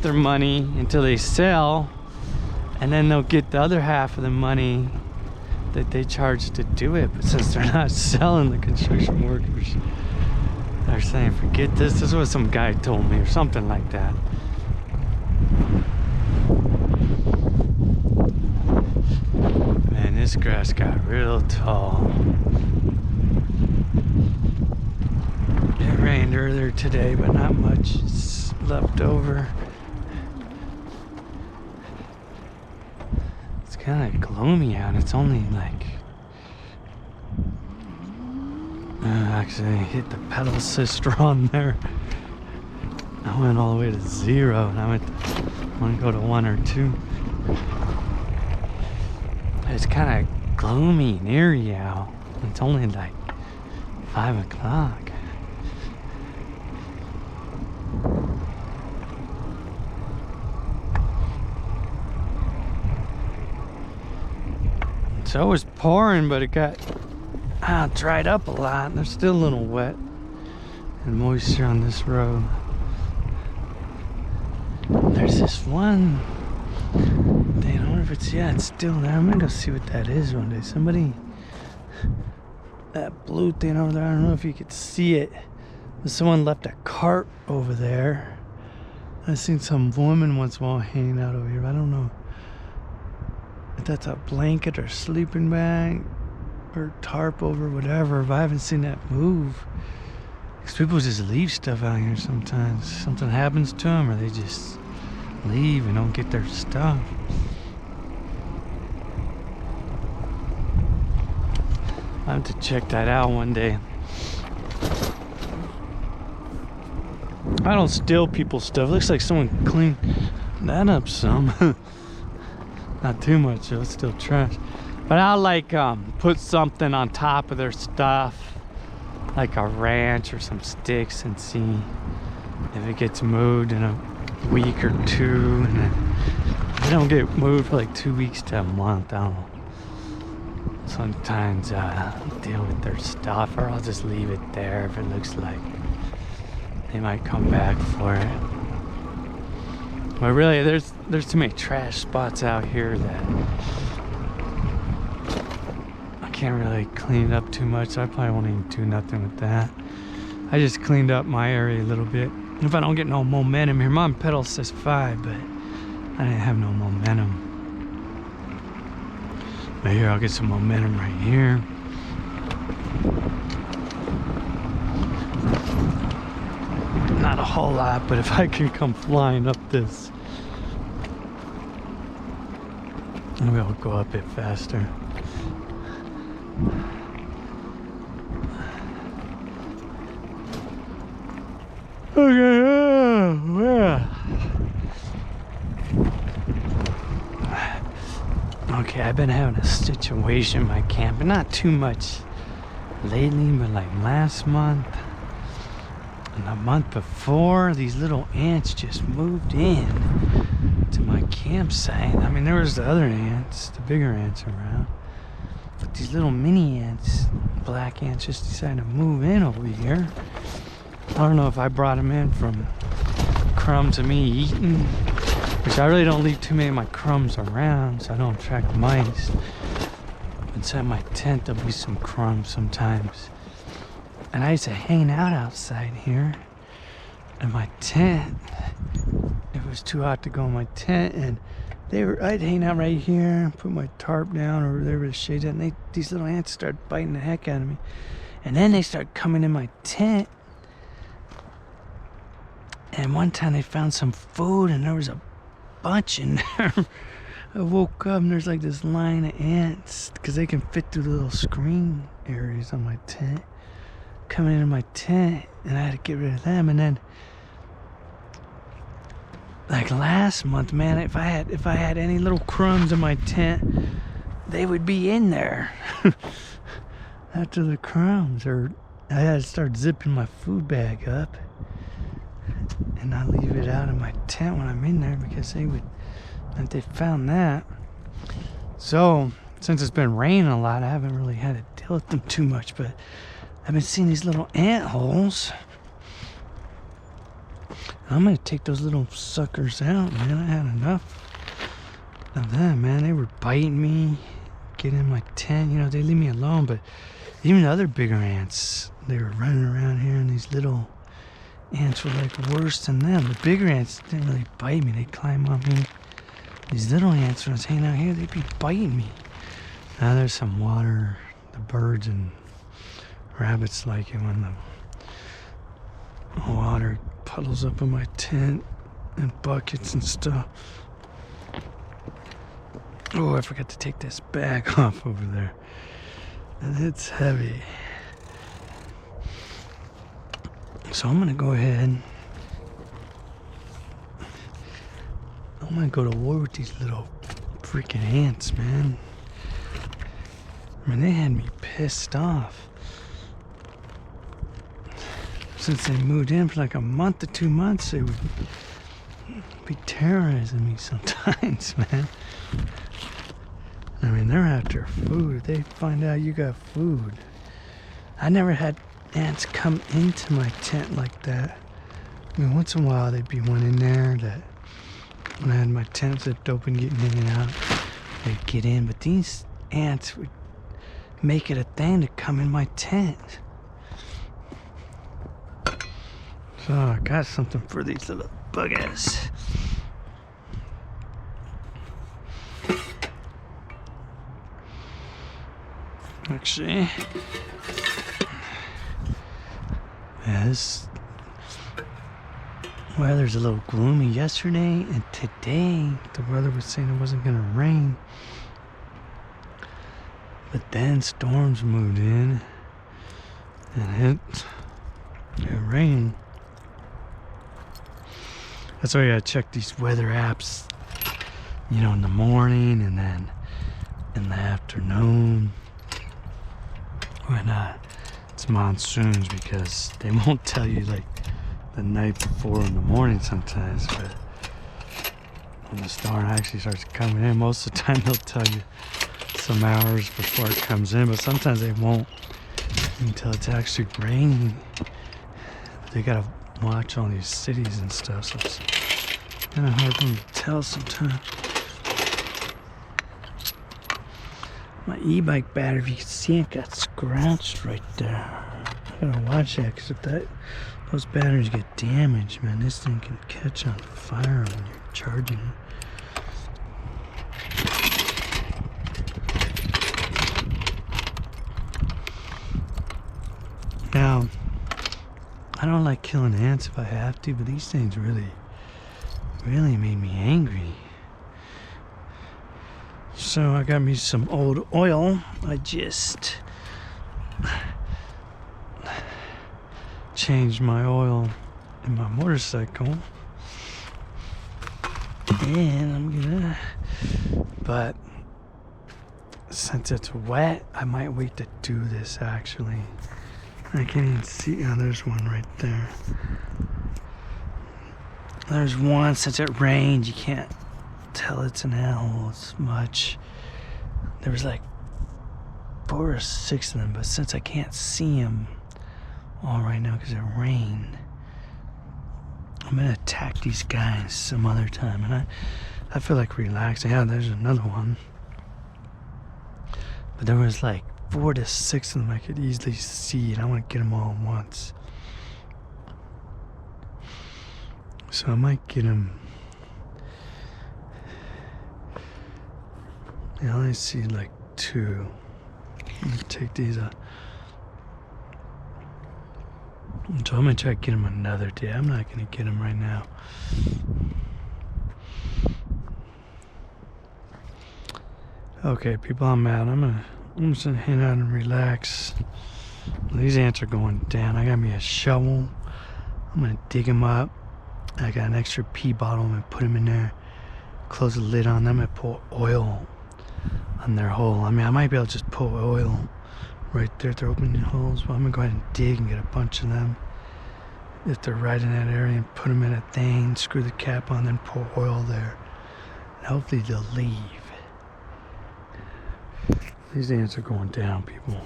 half their money until they sell, and then they'll get the other half of the money that they charge to do it. But since they're not selling, the construction workers are saying, forget this. This is what some guy told me, or something like that. Man, this grass got real tall. It rained earlier today, but not much is left over. It's kind of gloomy out. It's only like actually I hit the pedal assist on there. I went all the way to 0, and I want to go to 1 or 2. It's kind of gloomy and eerie out. It's only like 5 o'clock. So it was pouring, but it got dried up a lot. There's still a little wet and moisture on this road. There's this one thing. I wonder if it's, yeah, it's still there. I'm gonna go see what that is one day. Somebody, that blue thing over there, I don't know if you could see it, but someone left a cart over there. I seen some woman once while hanging out over here, but I don't know if that's a blanket or sleeping bag or tarp over whatever, but I haven't seen that move. Because people just leave stuff out here sometimes. Something happens to them, or they just leave and don't get their stuff. I have to check that out one day. I don't steal people's stuff. Looks like someone cleaned that up some. Not too much, though. It's still trash. But I'll like put something on top of their stuff, like a wrench or some sticks, and see if it gets moved in a week or 2. And then if it don't get moved for like 2 weeks to a month, I'll sometimes deal with their stuff, or I'll just leave it there if it looks like they might come back for it. But really, there's too many trash spots out here that I can't really clean it up too much, so I probably won't even do nothing with that. I just cleaned up my area a little bit. If I don't get no momentum here, my pedal says 5, but I didn't have no momentum. But here, I'll get some momentum right here. Not a whole lot, but if I can come flying up this, maybe I'll go up it faster. Okay, yeah. Okay, I've been having a situation in my camp, but not too much lately, but like last month and the month before, these little ants just moved in to my campsite. I mean, there was the other ants, the bigger ants around, but these little mini ants, black ants, just decided to move in over here. I don't know if I brought them in from crumbs of me eating, which I really don't leave too many of my crumbs around, so I don't attract mice. Inside my tent, there'll be some crumbs sometimes. And I used to hang out outside here in my tent. It was too hot to go in my tent, and I'd hang out right here, put my tarp down, or whatever the shades at, and these little ants started biting the heck out of me. And then they started coming in my tent. And one time they found some food, and there was a bunch in there. I woke up and there's like this line of ants, because they can fit through the little screen areas on my tent, coming into my tent, and I had to get rid of them. And then like last month, man, if I had any little crumbs in my tent, they would be in there after the crumbs. Or I had to start zipping my food bag up and not leave it out in my tent when I'm in there, because they found that. So since it's been raining a lot, I haven't really had to deal with them too much, but I've been seeing these little ant holes. I'm gonna take those little suckers out, man. I had enough of them, man. They were biting me, getting in my tent. You know, they leave me alone, but even the other bigger ants, they were running around here, and these little ants were like worse than them. The bigger ants didn't really bite me. They'd climb on me. These little ants, when I was hanging out here, they'd be biting me. Now there's some water. The birds and rabbits like it when the water puddles up in my tent and buckets and stuff. Oh, I forgot to take this bag off over there. And it's heavy. So I'm gonna go ahead. I'm gonna go to war with these little freaking ants, man. I mean, they had me pissed off. Since they moved in for like a month or 2 months, they would be terrorizing me sometimes, man. I mean, they're after food. If they find out you got food. I never had ants come into my tent like that. I mean, once in a while there'd be one in there that when I had my tent zipped open, getting in and out, they'd get in. But these ants would make it a thing to come in my tent. So I got something for these little buggers. Actually, yeah, this weather's a little gloomy yesterday, and today the weather was saying it wasn't gonna rain. But then storms moved in, and it rained. That's why I gotta check these weather apps, you know, in the morning and then in the afternoon when it's monsoons, because they won't tell you like the night before in the morning sometimes. But when the storm actually starts coming in, most of the time they'll tell you some hours before it comes in, but sometimes they won't until it's actually raining. They gotta watch all these cities and stuff, so it's kind of hard for them to tell sometimes. My e-bike battery, if you can see it, got scratched right there. I gotta watch that, because if those batteries get damaged, man, this thing can catch on fire when you're charging it. Now, I don't like killing ants if I have to, but these things really made me angry. So I got me some old oil. I just changed my oil in my motorcycle. And I'm gonna, but since it's wet, I might wait to do this actually. I can't even see. Oh, there's one right there. There's one. Since it rained, you can't tell it's an owl as much. There was like 4 or 6 of them, but since I can't see them all right now because it rained, I'm gonna attack these guys some other time. And I feel like relaxing. Yeah, there's another one. But there was like 4 to 6 of them I could easily see, and I want to get them all at once. So I might get them. Yeah, I only see like 2. I'm gonna take these out. So I'm gonna try to get them another day. I'm not gonna get them right now. Okay, people, I'm out. I'm just gonna hang out and relax. These ants are going down. I got me a shovel. I'm gonna dig them up. I got an extra pee bottle. I'm gonna put them in there. Close the lid on them. I'm gonna pour oil on their hole. I mean, I might be able to just pour oil right there if they're opening holes. But I'm gonna go ahead and dig and get a bunch of them if they're right in that area, and put them in a thing, screw the cap on, then pour oil there. And hopefully they'll leave. These ants are going down, people.